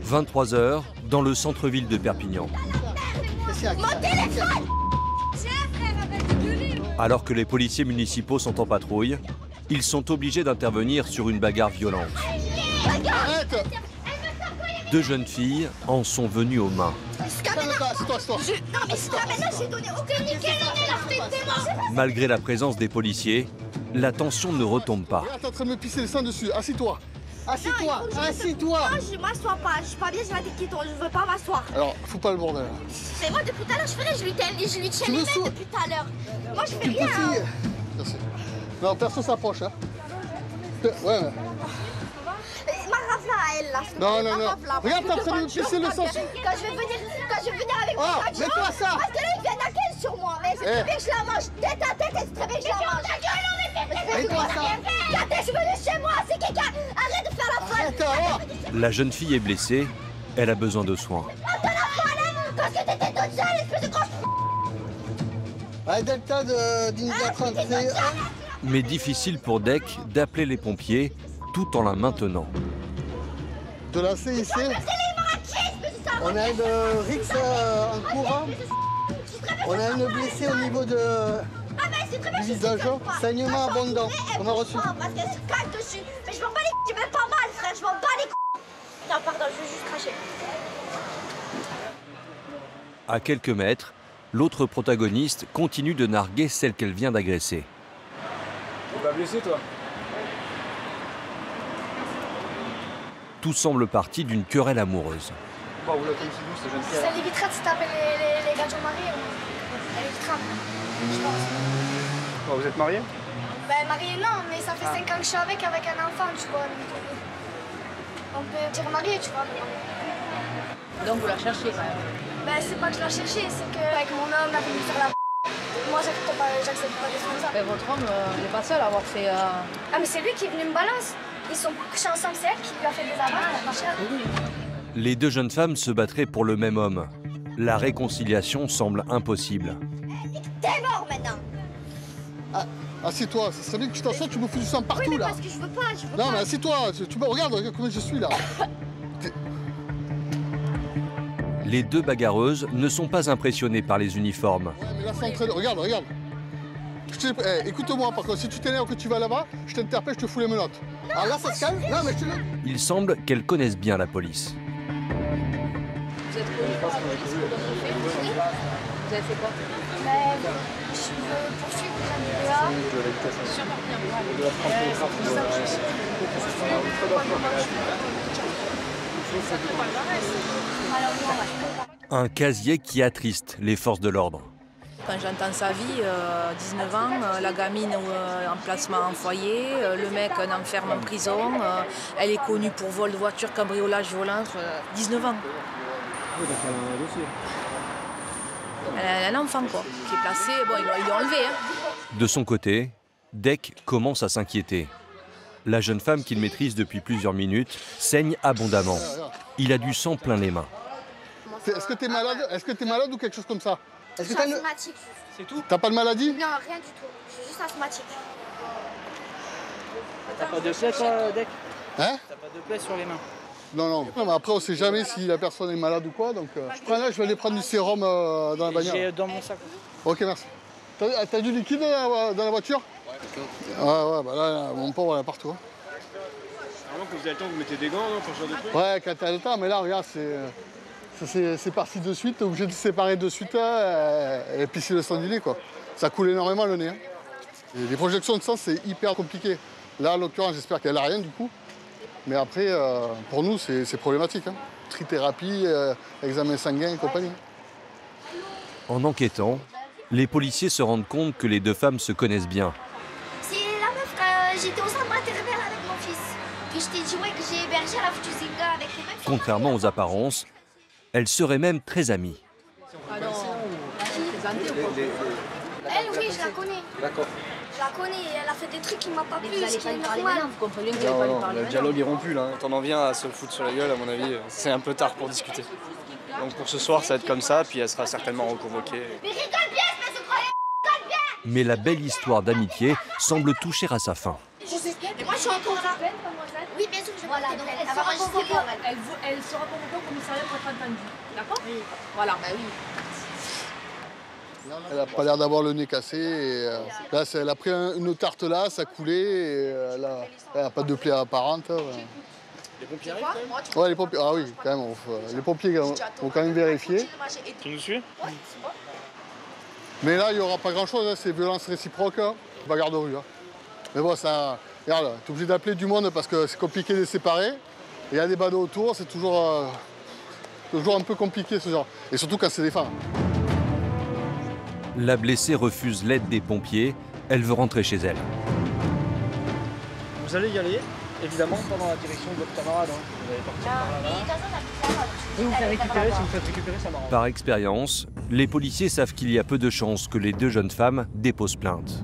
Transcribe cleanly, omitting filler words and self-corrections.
23 h, dans le centre-ville de Perpignan. Alors que les policiers municipaux sont en patrouille, ils sont obligés d'intervenir sur une bagarre violente. Deux jeunes filles en sont venues aux mains. Malgré la présence des policiers, la tension ne retombe pas. T'es en train de me pisser le sang dessus, assis-toi. Assis-toi, assis-toi. Non, je m'assois pas, je suis pas bien, j'ai la tête qui tourne, je veux pas m'asseoir. Alors, fous pas le bordel. Mais moi, depuis tout à l'heure, je fais rien, je lui tiens les mains depuis tout à l'heure. Moi, je fais rien. Hein. Merci. Non, personne s'approche, hein. Ouais, mais... Elle, là. Non, non, non. Regarde, t'es en train de me pisser le sang. Quand je vais venir avec mon radio, mets-toi ça. parce que là, il vient d'enquêter sur moi. Mais c'est très bien que je la mange. Tête à tête, c'est très bien que je la mange. Mets-toi ça. Quand je suis venue chez moi, c'est quelqu'un. Arrête de faire la folle. La jeune fille est blessée. Elle a besoin de soins. Attends la folle, parce que t'étais toute seule, espèce de grosse. Allez, Delta d'India 30. Mais difficile pour Dec d'appeler les pompiers tout en la maintenant. De la CIC, on a une Rix en courant, on a une blessée au niveau du visage, saignement abondant, on a reçu. Parce qu'elle se cache dessus, mais je m'en bats les couilles, j'ai même pas mal frère, je m'en bats les couilles. Non pardon, je vais juste cracher. À quelques mètres, l'autre protagoniste continue de narguer celle qu'elle vient d'agresser. T'es pas blessé toi? Tout semble parti d'une querelle amoureuse. Bah, où la tombe si douce, cette jeune fille. Ça l'évitera de se taper les gars de mariés. Elle évitera, je pense. Bah, vous êtes mariés? Ben mariés non, mais ça fait 5 ans que je suis avec un enfant, tu vois. On peut dire marié, tu vois. Donc vous la cherchez quand même? Ben c'est pas que je la cherchais, c'est qu'avec mon homme, on a voulu faire la moi j'accepte pas des trucs comme ça. Ben, votre homme n'est pas seul à avoir fait... Ah mais c'est lui qui est venu me balancer. Ils sont couchés ensemble, c'est elle qui lui a fait des avances, pas cher. Les deux jeunes femmes se battraient pour le même homme. La réconciliation semble impossible. T'es mort maintenant. Ah, assieds-toi, ça serait bien que tu t'assoies, tu me fous du sang partout oui, mais là. parce que je veux pas, Non mais assieds-toi, tu me regardes comment je suis là. Les deux bagarreuses ne sont pas impressionnées par les uniformes. Ouais, mais là, c'est en train de... Regarde, regarde. Écoute-moi, par contre, si tu t'énerves que tu vas là-bas, je t'interpelle, je te fous les menottes. Alors là, ça se calme. Non, mais je te le... Il semble qu'elles connaissent bien la police. Vous êtes connu par la police pour votre fait? Vous avez fait quoi? Je veux poursuivre les MPA. Sur Un casier qui attriste les forces de l'ordre. Quand j'entends sa vie, 19 ans, la gamine en placement en foyer, le mec en enferme en prison, elle est connue pour vol de voiture, cambriolage, violence, 19 ans. Oui, donc elle a un dossier. Elle a un enfant quoi, qui est placé, bon ils l'ont enlevé. Hein. De son côté, Dec commence à s'inquiéter. La jeune femme qu'il maîtrise depuis plusieurs minutes saigne abondamment. Il a du sang plein les mains. Est-ce que t'es malade? Est-ce que t'es malade ou quelque chose comme ça? Je suis asthmatique. C'est tout? T'as pas de maladie? Non, rien du tout. Je suis juste asthmatique. T'as pas de plaie toi, Dec? Hein? T'as pas de plaie sur les mains? Non, non. Non, mais après, on sait jamais si la personne est malade ou quoi, donc... Je prends là, je vais aller prendre du sérum dans la bagnole. J'ai dans mon sac. Ok, merci. T'as du liquide dans la voiture? Ouais, ouais, bah là, mon pauvre, elle est partout. Hein. Vraiment, quand vous avez le temps, vous mettez des gants, non, pour ce genre de trucs? Ouais, quand t'as le temps, mais là, regarde, c'est parti de suite, t'es obligé de séparer de suite et puis c'est le sang du nez, quoi. Ça coule énormément le nez. Hein. Et les projections de sang, c'est hyper compliqué. Là, en l'occurrence, j'espère qu'elle n'a rien, du coup. Mais après, pour nous, c'est problématique. Hein. Trithérapie, examen sanguin et compagnie. En enquêtant, les policiers se rendent compte que les deux femmes se connaissent bien. C'est la meuf quand j'étais au centre maternel avec mon fils. Que je t'ai dit ouais, que j'ai hébergé à la foutue Zinga avec les meufs. Contrairement aux apparences, elles seraient même très amies. Alors, présentée ou quoi? Elle, oui, je la connais. D'accord. Je la connais, elle a fait des trucs qui m'ont pas plu, Vous ce allez qui pas est lui parler normal. maintenant, vous comprenez que vous n'allez pas lui parler Le dialogue est rompu là. T'en en viens à se foutre sur la gueule, à mon avis. C'est un peu tard pour discuter. Donc pour ce soir, ça va être comme ça, puis elle sera certainement reconvoquée. Mais rigole bien, espèce de croyant, rigole bien. Mais la belle histoire d'amitié semble toucher à sa fin. Et moi, je suis encore là. Oui, bien sûr que je Voilà, donc elle Elle va sera enregistrer convoquée pour elle. elle sera convoquée au commissariat pour être entendue. D'accord? Voilà. Bah oui. Elle n'a pas l'air d'avoir le nez cassé. Et, là, elle a pris une tarte là, ça coulait. Et, elle n'a pas de plaie apparente. Les pompiers arrivent quand même. Ouais, les pompiers. Ah oui, quand même. Les pompiers vont quand même vérifier. Tu nous suis? Mais là, il n'y aura pas grand-chose. Hein, c'est violence réciproque, hein, bagarre de rue. Hein. Mais bon, ça. Regarde, tu es obligé d'appeler du monde parce que c'est compliqué de les séparer. Il y a des badauds autour, c'est toujours un peu compliqué ce genre. Et surtout quand c'est des femmes. La blessée refuse l'aide des pompiers. Elle veut rentrer chez elle. Vous allez y aller, évidemment, pas dans la direction de votre camarade. Hein. Vous allez partir par là-bas. Je vais vous faire récupérer, si vous faites récupérer, ça m'arrange. Par expérience, les policiers savent qu'il y a peu de chances que les deux jeunes femmes déposent plainte.